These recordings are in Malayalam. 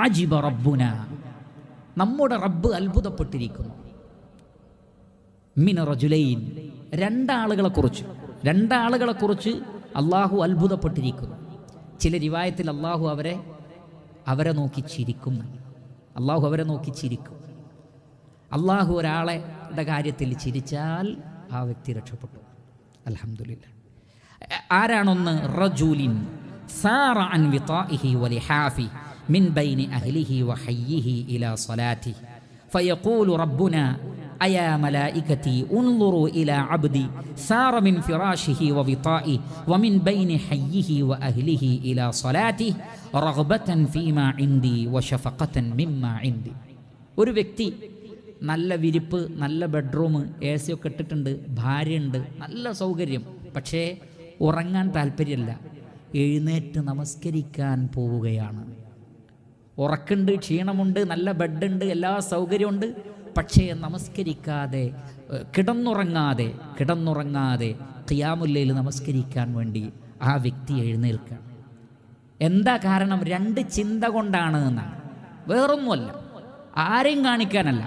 അജിബ റബ്ബുന, നമ്മുടെ റബ്ബ് അത്ഭുതപ്പെട്ടിരിക്കുന്നു. മിൻ റജുലൈൻ, രണ്ടാളുകളെക്കുറിച്ച് അള്ളാഹു അത്ഭുതപ്പെട്ടിരിക്കുന്നു. ചില റിവായത്തിൽ അള്ളാഹു അവരെ നോക്കി ചിരിക്കും. അള്ളാഹു ഒരാളുടെ കാര്യത്തിൽ ചിരിച്ചാൽ ആ വ്യക്തി രക്ഷപ്പെട്ടു. അൽഹംദുലില്ലാഹ്. ആരാണൊന്ന്? റജുലിൻ സാറ അൻ വിതാഇഹി വലിഹാഫി മിൻ ബൈനി അഹ്ലിഹി വഹയ്യിഹി ഇലാ സ്വലാത്തിഹി ഫയഖൂലു റബ്ബുനാ അയാ മലായികതി ഉൻളുറു ഇലാ അബ്ദി സാറ മിൻ ഫിറാശിഹി വവിതാഇഹി വമിൻ ബൈനി ഹയ്യിഹി വഅഹ്ലിഹി ഇലാ സ്വലാത്തിഹി റഗ്ബതൻ ഫീമാ ഇൻദി വശഫഖതൻ മിമ്മാ ഇൻദി. ഒരു വ്യക്തി നല്ല വിരിപ്പ്, നല്ല ബെഡ്റൂം, AC ഒക്കെ ഇട്ടിട്ടുണ്ട്, ഭാര്യയുണ്ട്, നല്ല സൗകര്യം, പക്ഷേ ഉറങ്ങാൻ താല്പര്യമില്ല. എഴുന്നേറ്റ് നമസ്കരിക്കാൻ പോവുകയാണ്. ഉറക്കുണ്ട്, ക്ഷീണമുണ്ട്, നല്ല ബെഡുണ്ട്, എല്ലാ സൗകര്യമുണ്ട്, പക്ഷേ നമസ്കരിക്കാതെ കിടന്നുറങ്ങാതെ ഖിയാമുൽ ലൈൽ നമസ്കരിക്കാൻ വേണ്ടി ആ വ്യക്തി എഴുന്നേൽക്കുക. എന്താ കാരണം? 2 ചിന്ത കൊണ്ടാണ് എന്നാണ്, വേറൊന്നുമല്ല, ആരെയും കാണിക്കാനല്ല.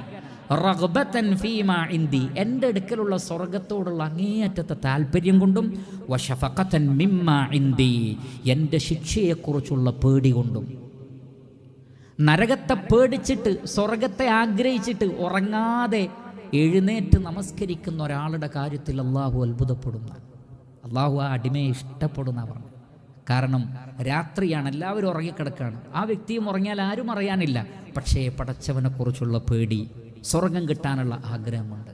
റഗ്ബതൻ ഫീമാ ഇൻദി, എൻ്റെ അടുക്കലുള്ള സ്വർഗത്തോടുള്ള അങ്ങേയറ്റത്തെ താല്പര്യം കൊണ്ടും വശഫഖതൻ മിമ്മാ ഇൻദി, എൻ്റെ ശിക്ഷയെക്കുറിച്ചുള്ള പേടി കൊണ്ടും. നരകത്തെ പേടിച്ചിട്ട് സ്വർഗത്തെ ആഗ്രഹിച്ചിട്ട് ഉറങ്ങാതെ എഴുന്നേറ്റ് നമസ്കരിക്കുന്ന ഒരാളുടെ കാര്യത്തിൽ അള്ളാഹു അത്ഭുതപ്പെടുന്ന, അള്ളാഹു ആ അടിമയെ ഇഷ്ടപ്പെടുന്ന പറഞ്ഞു. കാരണം രാത്രിയാണ്, എല്ലാവരും ഉറങ്ങിക്കിടക്കുകയാണ്, ആ വ്യക്തിയും ഉറങ്ങിയാൽ ആരും അറിയാനില്ല, പക്ഷേ പടച്ചവനെക്കുറിച്ചുള്ള പേടി, സ്വർഗം കിട്ടാനുള്ള ആഗ്രഹമുണ്ട്.